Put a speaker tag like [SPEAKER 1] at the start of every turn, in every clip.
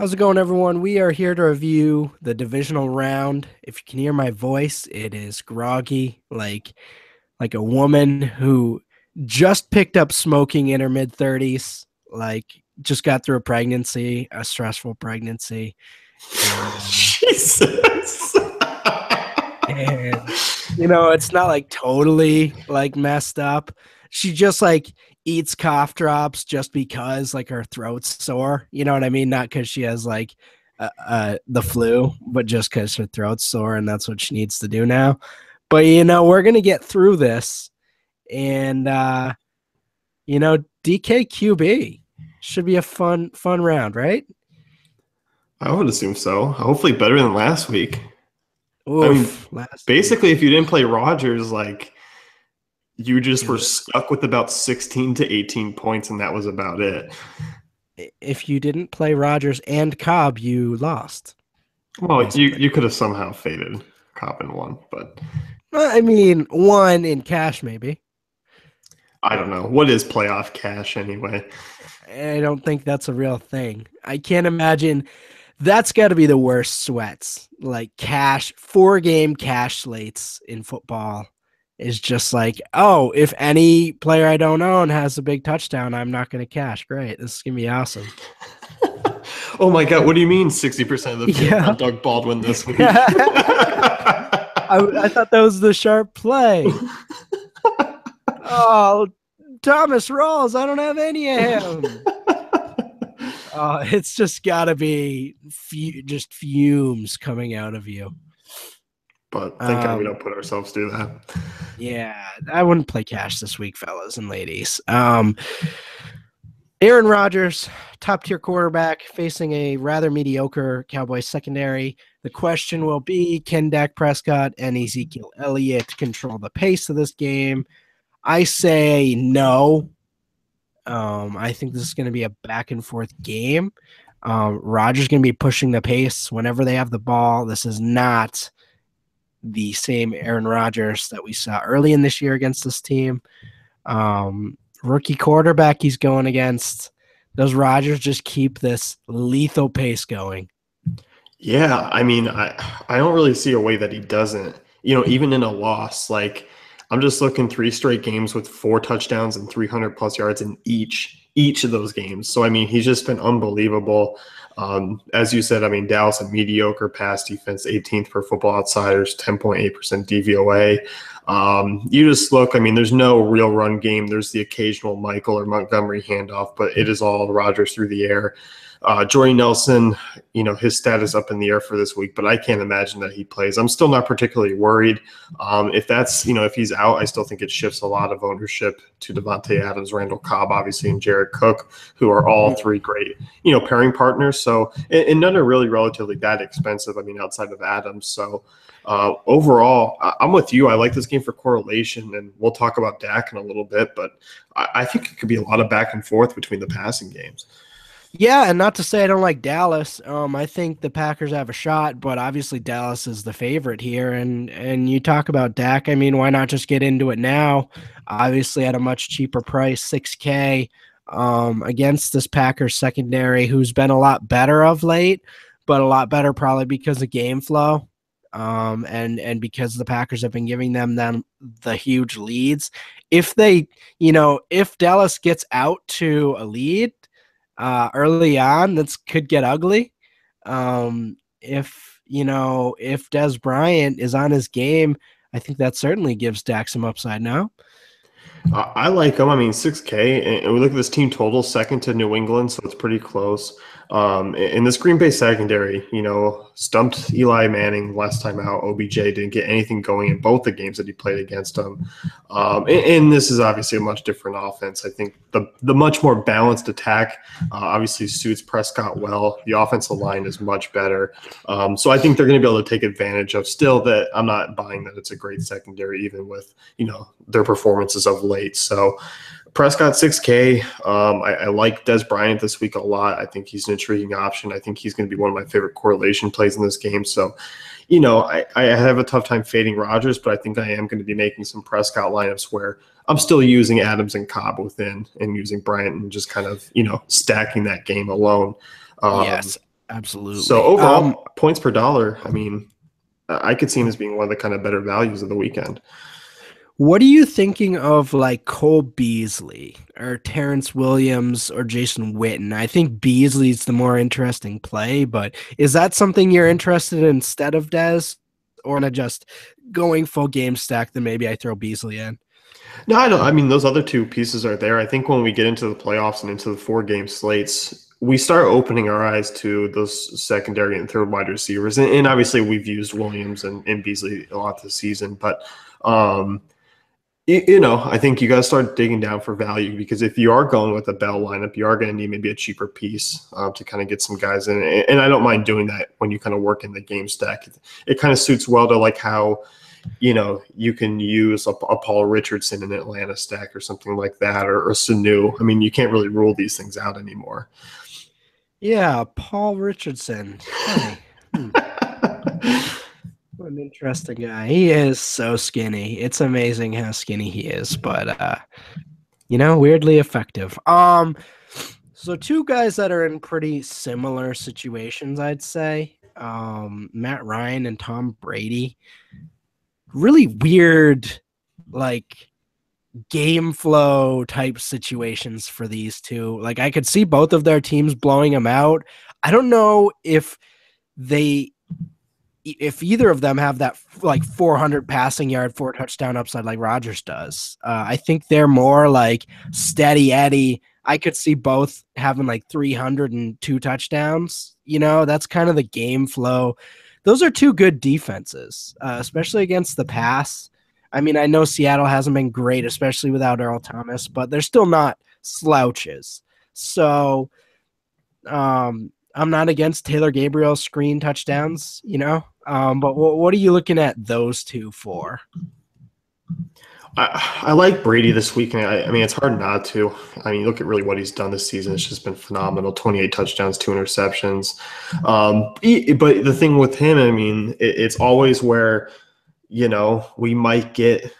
[SPEAKER 1] How's it going, everyone? We are here to review the divisional round. If you can hear my voice, it is groggy, like a woman who just picked up smoking in her mid 30s, like just got through a pregnancy, a stressful pregnancy, and
[SPEAKER 2] Jesus.
[SPEAKER 1] and it's not like totally like messed up. She just like eats cough drops just because like her throat's sore. You know what I mean? Not because she has like the flu, but just because her throat's sore and that's what she needs to do now. But we're gonna get through this, and DKQB should be a fun round, right?
[SPEAKER 2] I would assume so. Hopefully better than last week. I mean,
[SPEAKER 1] Oof, last week.
[SPEAKER 2] basically, if you didn't play Rodgers, like you just
[SPEAKER 1] It
[SPEAKER 2] were
[SPEAKER 1] was,
[SPEAKER 2] stuck with about 16 to 18 points, and that was about it.
[SPEAKER 1] if you didn't play Rodgers and Cobb, you lost,
[SPEAKER 2] Well, you
[SPEAKER 1] basically.
[SPEAKER 2] you could have somehow faded Cobb in one, but
[SPEAKER 1] Well, I mean, one in cash, maybe.
[SPEAKER 2] I don't know. What is playoff cash anyway?
[SPEAKER 1] I don't think that's a real thing. I can't imagine. That's got to be the worst sweats. Like cash, 4 game cash slates in football is just like, oh, if any player I don't own has a big touchdown, I'm not going to cash. Great. This is going to be awesome.
[SPEAKER 2] Oh my God, what do you mean 60% of the field's
[SPEAKER 1] Yeah.
[SPEAKER 2] on Doug Baldwin this week?
[SPEAKER 1] I thought that was the sharp play. Oh, Thomas Rawls, I don't have any of him. It's just got to be just fumes coming out of you.
[SPEAKER 2] But thank God we
[SPEAKER 1] Um,
[SPEAKER 2] don't put ourselves through that.
[SPEAKER 1] yeah, I wouldn't play cash this week, fellas and ladies. Aaron Rodgers, top tier quarterback, facing a rather mediocre Cowboys secondary. The question will be, can Dak Prescott and Ezekiel Elliott control the pace of this game? I say no. I think this is going to be a back and forth game. Rodgers going to be pushing the pace whenever they have the ball. This is not the same Aaron Rodgers that we saw early in this year against this team. Rookie quarterback he's going against. Does Rodgers just keep this lethal pace going?
[SPEAKER 2] Yeah, I mean, I don't really see a way that he doesn't. Even in a loss, like I'm just looking 3 straight games with 4 touchdowns and 300 plus yards in each of those games. So I mean, he's just been unbelievable. As you said, I mean, Dallas a mediocre pass defense, 18th for Football Outsiders, 10.8% DVOA. You just look, I mean, there's no real run game. There's the occasional Michael or Montgomery handoff, but it is all Rodgers through the air. Jordy Nelson, his status up in the air for this week, but I can't imagine that he plays. I'm still not particularly worried. If he's out, I still think it shifts a lot of ownership to Devontae Adams, Randall Cobb, obviously, and Jared Cook, who are all three great, pairing partners. So, and none are really relatively that expensive. I mean, outside of Adams. So, overall, I'm with you. I like this game for correlation, and we'll talk about Dak in a little bit, but I think it could be a lot of back and forth between the passing games.
[SPEAKER 1] Yeah, and not to say I don't like Dallas. I think the Packers have a shot, but obviously Dallas is the favorite here. And you talk about Dak. I mean, why not just get into it now? Obviously, at a much cheaper price, 6K, against this Packers secondary, who's been a lot better of late, but a lot better probably because of game flow. And because the Packers have been giving them the huge leads. If Dallas gets out to a lead early on, that could get ugly. If Des Bryant is on his game, I think that certainly gives Dak some upside now.
[SPEAKER 2] I like him. I mean, 6K, and we look at this team total, second to New England, so it's pretty close. In this Green Bay secondary, stumped Eli Manning last time out. OBJ didn't get anything going in both the games that he played against him. And this is obviously a much different offense. I think the much more balanced attack obviously suits Prescott well. The offensive line is much better. So I think they're going to be able to take advantage of still that I'm not buying that it's a great secondary, even with, their performances of late. So Prescott 6K. I like Des Bryant this week a lot. I think he's an intriguing option. I think he's going to be one of my favorite correlation plays in this game. So, I have a tough time fading Rodgers, but I think I am going to be making some Prescott lineups where I'm still using Adams and Cobb within and using Bryant and just kind of, stacking that game alone.
[SPEAKER 1] Yes.
[SPEAKER 2] So
[SPEAKER 1] Absolutely.
[SPEAKER 2] overall, points per dollar, I mean, I could see him as being one of the kind of better values of the weekend.
[SPEAKER 1] What are you thinking of like Cole Beasley or Terrence Williams or Jason Witten? I think Beasley's the more interesting play, but is that something you're interested in instead of Dez? Or am I just going full game stack, then maybe I throw Beasley in?
[SPEAKER 2] No, I don't. I mean, those other two pieces are there. I think when we get into the playoffs and into the 4 game slates, we start opening our eyes to those secondary and third wide receivers. And obviously, we've used Williams and Beasley a lot this season. But, um, I think you got to start digging down for value because if you are going with a Bell lineup, you are going to need maybe a cheaper piece to kind of get some guys in. And I don't mind doing that when you kind of work in the game stack. It kind of suits well to like how you can use a Paul Richardson in Atlanta stack or something like that, or Sanu. I mean, you can't really rule these things out anymore.
[SPEAKER 1] Yeah, Paul Richardson. Hey, what an interesting guy. He is so skinny. It's amazing how skinny he is, but weirdly effective. So two guys that are in pretty similar situations, I'd say. Matt Ryan and Tom Brady. Really weird, like game flow type situations for these two. Like I could see both of their teams blowing them out. I don't know if either of them have that like 400 passing yard, 4 touchdown upside like Rodgers does. I think they're more like steady Eddie. I could see both having like 302 touchdowns. That's kind of the game flow. Those are two good defenses, especially against the pass. I mean, I know Seattle hasn't been great, especially without Earl Thomas, but they're still not slouches. So, I'm not against Taylor Gabriel's screen touchdowns, but what are you looking at those two for?
[SPEAKER 2] I like Brady this week, and I mean, it's hard not to. I mean, look at really what he's done this season. It's just been phenomenal. 28 touchdowns, 2 interceptions. But the thing with him, I mean, it's always where, we might get,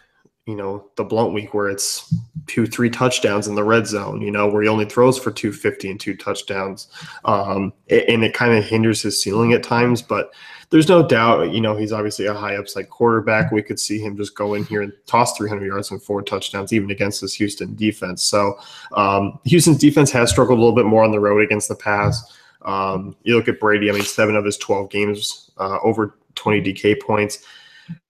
[SPEAKER 2] the blunt week where it's 2, 3 touchdowns in the red zone, where he only throws for 250 and 2 touchdowns. And it kind of hinders his ceiling at times, but there's no doubt, he's obviously a high upside quarterback. We could see him just go in here and toss 300 yards and 4 touchdowns, even against this Houston defense. So Houston's defense has struggled a little bit more on the road against the pass. You look at Brady, I mean, 7 of his 12 games, over 20 DK points.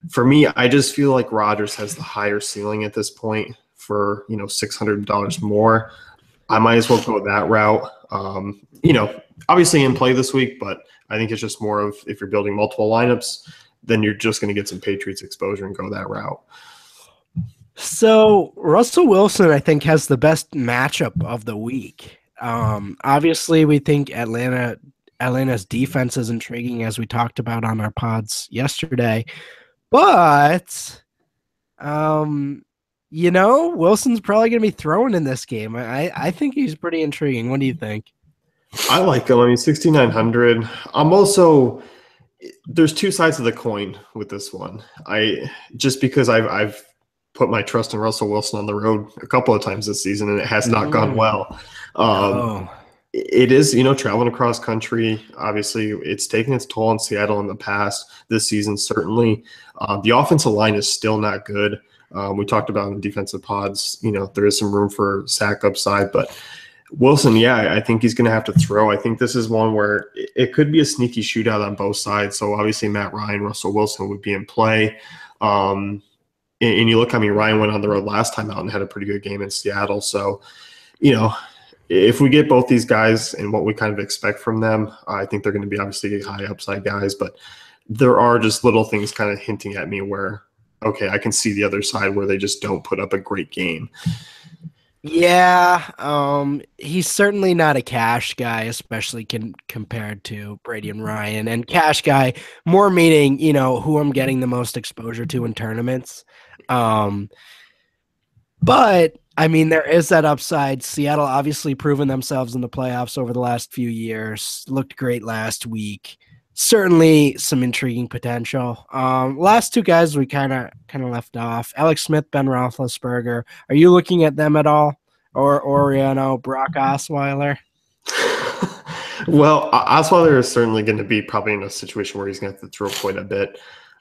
[SPEAKER 2] For me, I just feel like Rodgers has the higher ceiling at this point for, $600 more. I might as well go that route. Obviously in play this week, but I think it's just more of if you're building multiple lineups, then you're just going to get some Patriots exposure and go that route.
[SPEAKER 1] So Russell Wilson, I think, has the best matchup of the week. Obviously, we think Atlanta's defense is intriguing, as we talked about on our pods yesterday. But, Wilson's probably going to be throwing in this game. I think he's pretty intriguing. What do you think?
[SPEAKER 2] I like him. I mean, 6,900. I'm also there's two sides of the coin with this one. Just because I've put my trust in Russell Wilson on the road a couple of times this season and it has not gone well. It is, traveling across country. Obviously, it's taken its toll on Seattle in the past. This season, certainly. The offensive line is still not good. We talked about in the defensive pods, there is some room for sack upside, but Wilson, yeah, I think he's going to have to throw. I think this is one where it could be a sneaky shootout on both sides. So obviously Matt Ryan, Russell Wilson would be in play. And you look, I mean, Ryan went on the road last time out and had a pretty good game in Seattle. So, if we get both these guys and what we kind of expect from them, I think they're going to be obviously high upside guys. But there are just little things kind of hinting at me where, okay, I can see the other side where they just don't put up a great game.
[SPEAKER 1] Yeah, he's certainly not a cash guy, especially compared to Brady and Ryan. And cash guy, more meaning, who I'm getting the most exposure to in tournaments. But I mean, there is that upside. Seattle obviously proven themselves in the playoffs over the last few years. Looked great last week. Certainly some intriguing potential. Last two guys we kind of left off. Alex Smith, Ben Roethlisberger. Are you looking at them at all? Or Brock Osweiler?
[SPEAKER 2] Well, Osweiler is certainly going to be probably in a situation where he's going to have to throw quite a bit.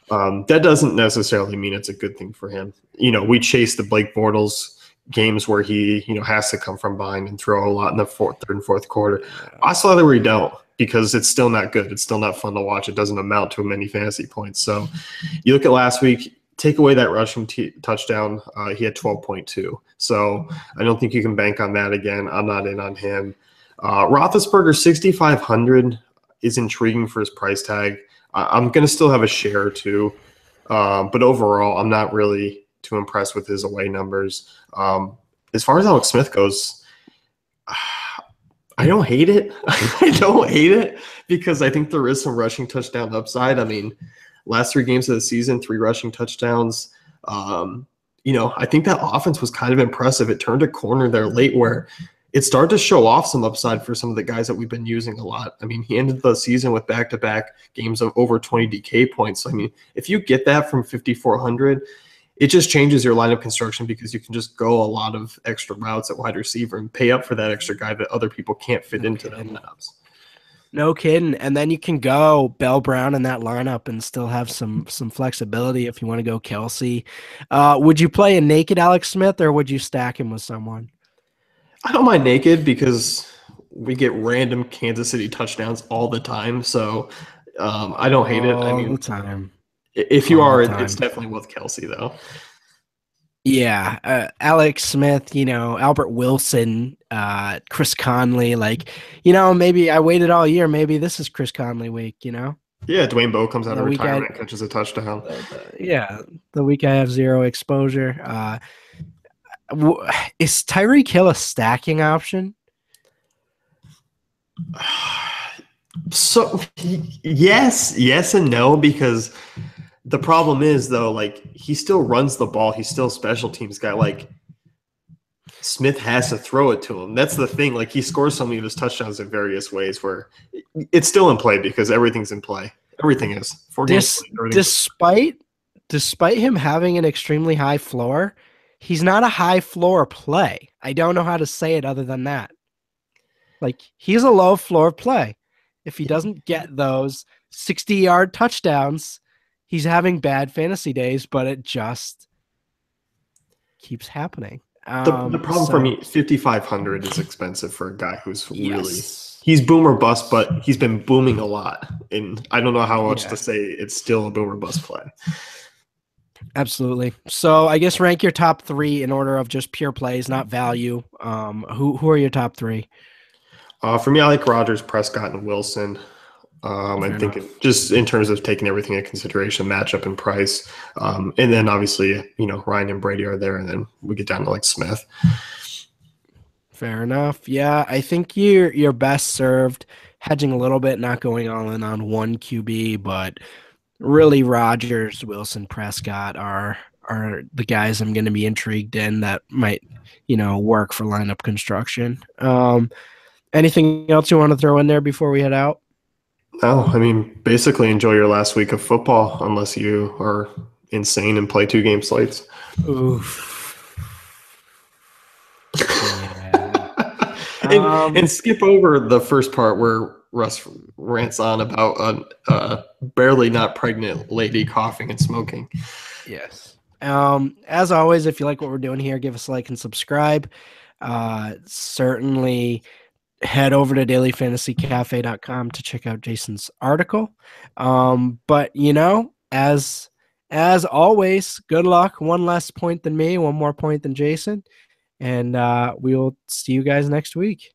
[SPEAKER 2] That doesn't necessarily mean it's a good thing for him. We chase the Blake Bortles games where he, has to come from behind and throw a lot in the third and fourth quarter. Osweiler, we don't, because it's still not good. It's still not fun to watch. It doesn't amount to many fantasy points. So you look at last week, take away that rushing touchdown, he had 12.2. So I don't think you can bank on that again. I'm not in on him. Roethlisberger, 6,500 is intriguing for his price tag. I'm going to still have a share or two, but overall, I'm not really too impressed with his away numbers. As far as Alex Smith goes, I don't hate it. I don't hate it because I think there is some rushing touchdown upside. I mean, last 3 games of the season, 3 rushing touchdowns. I think that offense was kind of impressive. It turned a corner there late where it started to show off some upside for some of the guys that we've been using a lot. I mean, he ended the season with back-to-back games of over 20 DK points. So, I mean, if you get that from 5,400, it just changes your lineup construction because you can just go a lot of extra routes at wide receiver and pay up for that extra guy that other people can't fit into their lineups.
[SPEAKER 1] No kidding. And then you can go Bell Brown in that lineup and still have some flexibility if you want to go Kelsey. Would you play a naked Alex Smith or would you stack him with someone?
[SPEAKER 2] I don't mind naked because we get random Kansas City touchdowns all the time. So I don't hate it. I mean,
[SPEAKER 1] all the time.
[SPEAKER 2] If you are, it's definitely with Kelsey, though.
[SPEAKER 1] Yeah, Alex Smith, Albert Wilson, Chris Conley, maybe I waited all year. Maybe this is Chris Conley week,
[SPEAKER 2] Yeah, Dwayne Bowe comes out of retirement and catches a touchdown.
[SPEAKER 1] The week I have 0 exposure. Is Tyreek Hill a stacking option?
[SPEAKER 2] So, yes and no, because the problem is, though, he still runs the ball. He's still a special teams guy. Smith has to throw it to him. That's the thing. He scores so many of his touchdowns in various ways where it's still in play because everything's in play. Everything is.
[SPEAKER 1] Despite him having an extremely high floor, he's not a high floor play. I don't know how to say it other than that. He's a low floor play. If he doesn't get those 60-yard touchdowns, he's having bad fantasy days, but it just keeps happening.
[SPEAKER 2] The problem for me, 5,500 is expensive for a guy who's he's boom or bust, but he's been booming a lot. And I don't know how much to say it's still a boom or bust play.
[SPEAKER 1] Absolutely. So I guess rank your top 3 in order of just pure plays, not value. Who are your top 3?
[SPEAKER 2] For me, I like Rodgers, Prescott, and Wilson. I think just in terms of taking everything into consideration, matchup and price. And then obviously, Ryan and Brady are there, and then we get down to Smith.
[SPEAKER 1] Fair enough. Yeah, I think you're best served hedging a little bit, not going all in on one QB, but really Rodgers, Wilson, Prescott are the guys I'm going to be intrigued in that might, work for lineup construction. Anything else you want to throw in there before we head out?
[SPEAKER 2] No, I mean, basically enjoy your last week of football unless you are insane and play 2-game slates.
[SPEAKER 1] Oof.
[SPEAKER 2] Yeah. and skip over the first part where Russ rants on about a barely not pregnant lady coughing and smoking.
[SPEAKER 1] Yes. As always, if you like what we're doing here, give us a like and subscribe. Certainly head over to dailyfantasycafe.com to check out Jason's article. But as always, good luck. One less point than me, one more point than Jason. And we will see you guys next week.